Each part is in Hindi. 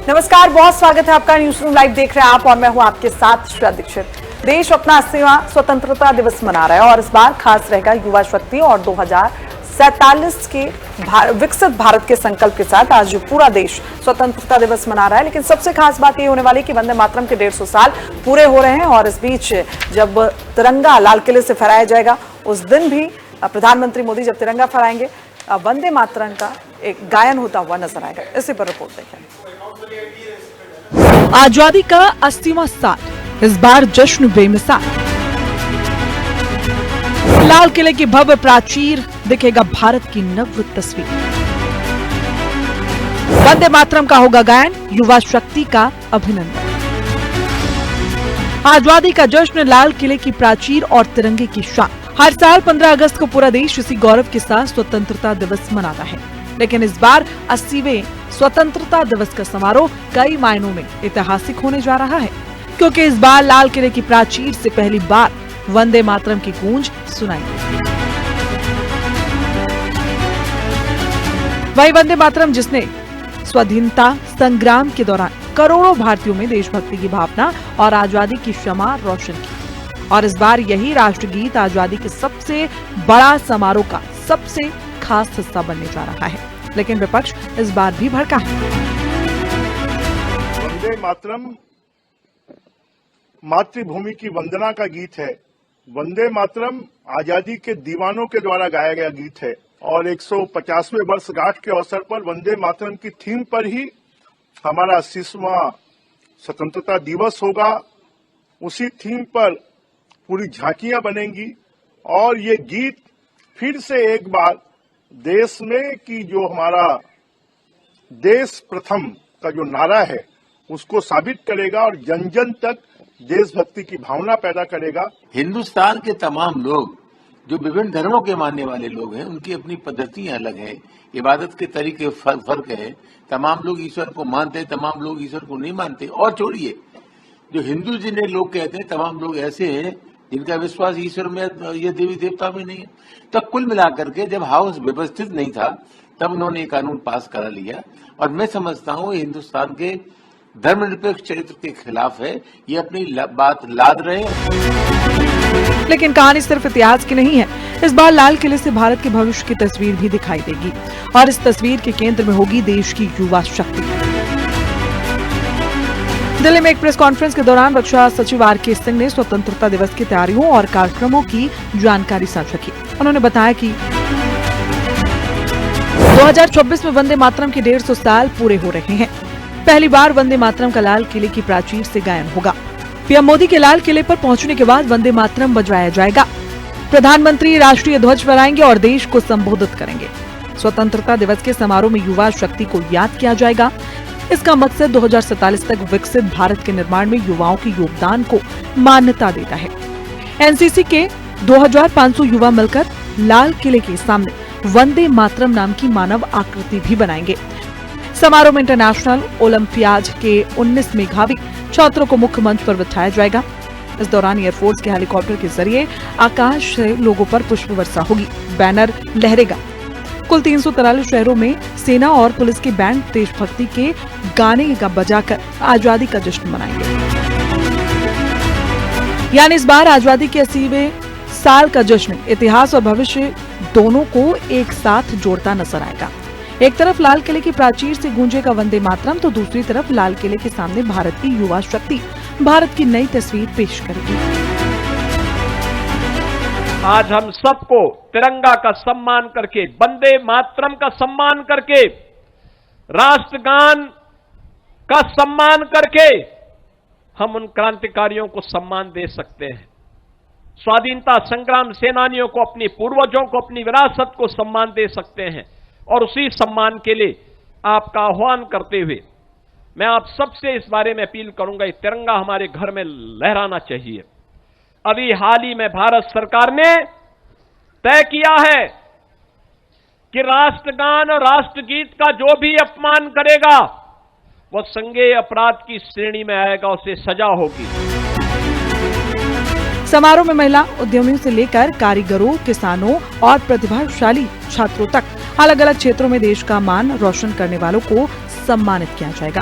नमस्कार, बहुत स्वागत है आपका। न्यूज रूम लाइव देख रहे हैं आप और मैं हूं आपके साथ श्रेया दीक्षित। देश अपना 80वां स्वतंत्रता दिवस मना रहा है और इस बार खास रहेगा युवा शक्ति और 2047 के विकसित भारत के संकल्प के साथ आज पूरा देश स्वतंत्रता दिवस मना रहा है। लेकिन सबसे खास बात ये होने वाली कि वंदे मातरम के 150 साल पूरे हो रहे हैं और इस बीच जब तिरंगा लाल किले से फहराया जाएगा उस दिन भी प्रधानमंत्री मोदी जब तिरंगा फहराएंगे वंदे मातरम का एक गायन होता हुआ नजर आएगा। इसी पर रिपोर्ट देखें। आजादी का 80वां साल, इस बार जश्न बेमिसाल। लाल किले की भव्य प्राचीर दिखेगा भारत की नव तस्वीर। वंदे मातरम का होगा गायन, युवा शक्ति का अभिनंदन। आजादी का जश्न, लाल किले की प्राचीर और तिरंगे की शान। हर साल 15 अगस्त को पूरा देश इसी गौरव के साथ स्वतंत्रता दिवस मनाता है, लेकिन इस बार 80वें स्वतंत्रता दिवस का समारोह कई मायनों में ऐतिहासिक होने जा रहा है, क्योंकि इस बार लाल किले की प्राचीर से पहली बार वंदे मातरम की गूंज सुनाई दी। वही वंदे मातरम जिसने स्वाधीनता संग्राम के दौरान करोड़ों भारतीयों में देशभक्ति की भावना और आजादी की शमा रोशन की। और इस बार यही राष्ट्रगीत आजादी के सबसे बड़ा समारोह का सबसे खास हिस्सा बनने जा रहा है। लेकिन विपक्ष इस बार भी भड़का है। वंदे मातरम मातृभूमि की वंदना का गीत है। वंदे मातरम आजादी के दीवानों के द्वारा गाया गया गीत है और 150वें वर्षगांठ के अवसर पर वंदे मातरम की थीम पर ही हमारा 80वां स्वतंत्रता दिवस होगा। उसी थीम पर पूरी झांकियां बनेंगी और ये गीत फिर से एक बार देश में कि जो हमारा देश प्रथम का जो नारा है उसको साबित करेगा और जन जन तक देशभक्ति की भावना पैदा करेगा। हिंदुस्तान के तमाम लोग जो विभिन्न धर्मों के मानने वाले लोग हैं, उनकी अपनी पद्धतियां अलग है, इबादत के तरीके फर्क है। तमाम लोग ईश्वर को मानते हैं, तमाम लोग ईश्वर को नहीं मानते। और छोड़िए, जो हिंदू जिन्हें लोग कहते हैं, तमाम लोग ऐसे हैं जिनका विश्वास ईश्वर में या देवी देवता में नहीं है। तब कुल मिलाकर के जब हाउस व्यवस्थित नहीं था तब उन्होंने कानून पास करा लिया और मैं समझता हूँ हिंदुस्तान के धर्मनिरपेक्ष चरित्र के खिलाफ है। ये अपनी बात लाद रहे हैं। लेकिन कहानी सिर्फ इतिहास की नहीं है। इस बार लाल किले से भारत के भविष्य की तस्वीर भी दिखाई देगी और इस तस्वीर के केंद्र में होगी देश की युवा शक्ति। दिल्ली में एक प्रेस कॉन्फ्रेंस के दौरान रक्षा सचिव आर.के. सिंह ने स्वतंत्रता दिवस की तैयारियों और कार्यक्रमों की जानकारी साझा की। उन्होंने बताया कि 2024 में वंदे मातरम के 150 साल पूरे हो रहे हैं। पहली बार वंदे मातरम का लाल किले की प्राचीर से गायन होगा। पीएम मोदी के लाल किले पर पहुंचने के बाद वंदे मातरम बजवाया जाएगा। प्रधानमंत्री राष्ट्रीय ध्वज फहराएंगे और देश को संबोधित करेंगे। स्वतंत्रता दिवस के समारोह में युवा शक्ति को याद किया जाएगा। इसका मकसद 2047 तक विकसित भारत के निर्माण में युवाओं के योगदान को मान्यता देता है। एनसीसी के 2500 युवा मिलकर लाल किले के सामने वंदे मातरम नाम की मानव आकृति भी बनाएंगे। समारोह में इंटरनेशनल ओलंपियाड के 19 मेधावी छात्रों को मुख्य मंच पर बिठाया जाएगा। इस दौरान एयरफोर्स के हेलीकॉप्टर के जरिए आकाश से लोगों पर पुष्प वर्षा होगी, बैनर लहरेगा। कुल 343 शहरों में सेना और पुलिस के बैंड देशभक्ति के गाने का बजाकर आजादी का जश्न मनाएंगे। यानी इस बार आजादी के 80वें साल का जश्न इतिहास और भविष्य दोनों को एक साथ जोड़ता नजर आएगा। एक तरफ लाल किले की प्राचीर से गूंजेगा वंदे मातरम, तो दूसरी तरफ लाल किले के सामने भारत की युवा शक्ति भारत की नई तस्वीर पेश करेगी। आज हम सबको तिरंगा का सम्मान करके, वंदे मातरम का सम्मान करके, राष्ट्रगान का सम्मान करके हम उन क्रांतिकारियों को सम्मान दे सकते हैं। स्वाधीनता संग्राम सेनानियों को, अपने पूर्वजों को, अपनी विरासत को सम्मान दे सकते हैं। और उसी सम्मान के लिए आपका आह्वान करते हुए मैं आप सबसे इस बारे में अपील करूंगा, ये तिरंगा हमारे घर में लहराना चाहिए। अभी हाल ही में भारत सरकार ने तय किया है कि राष्ट्रगान और राष्ट्रगीत का जो भी अपमान करेगा वो संज्ञेय अपराध की श्रेणी में आएगा, उसे सजा होगी। समारोह में महिला उद्यमियों से लेकर कारीगरों, किसानों और प्रतिभाशाली छात्रों तक अलग अलग क्षेत्रों में देश का मान रोशन करने वालों को सम्मानित किया जाएगा।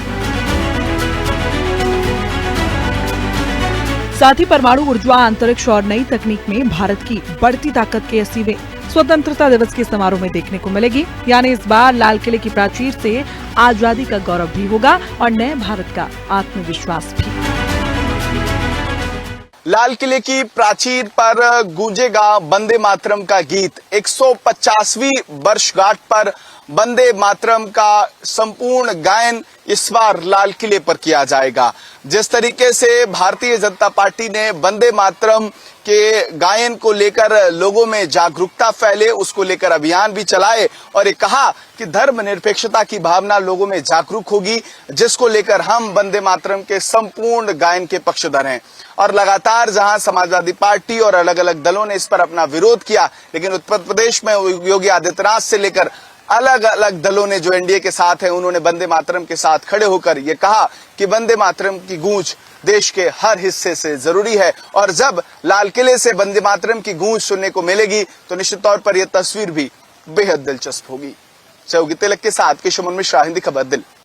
साथ ही परमाणु ऊर्जा, अंतरिक्ष और नई तकनीक में भारत की बढ़ती ताकत के 80वें स्वतंत्रता दिवस के समारोह में देखने को मिलेगी। यानी इस बार लाल किले की प्राचीर से आजादी का गौरव भी होगा और नए भारत का आत्मविश्वास भी। लाल किले की प्राचीर पर गूंजेगा वंदे मातरम का गीत। 150वीं वर्षगांठ पर वंदे मातरम का संपूर्ण गायन इस बार लाल किले पर किया जाएगा। जिस तरीके से भारतीय जनता पार्टी ने वंदे मातरम के गायन को लेकर लोगों में जागरूकता फैले, उसको लेकर अभियान भी चलाए और ये कहा कि धर्मनिरपेक्षता की भावना लोगों में जागरूक होगी, जिसको लेकर हम वंदे मातरम के संपूर्ण गायन के पक्षधर हैं। और लगातार जहां समाजवादी पार्टी और अलग अलग दलों ने इस पर अपना विरोध किया, लेकिन उत्तर प्रदेश में योगी आदित्यनाथ से लेकर अलग अलग दलों ने जो एनडीए के साथ हैं, उन्होंने वंदे मातरम के साथ खड़े होकर ये कहा कि वंदे मातरम की गूंज देश के हर हिस्से से जरूरी है। और जब लाल किले से वंदे मातरम की गूंज सुनने को मिलेगी तो निश्चित तौर पर यह तस्वीर भी बेहद दिलचस्प होगी। सहयोगी तिलक के साथ किशोर मिश्रा, हिंदी खबर, दिल्ली।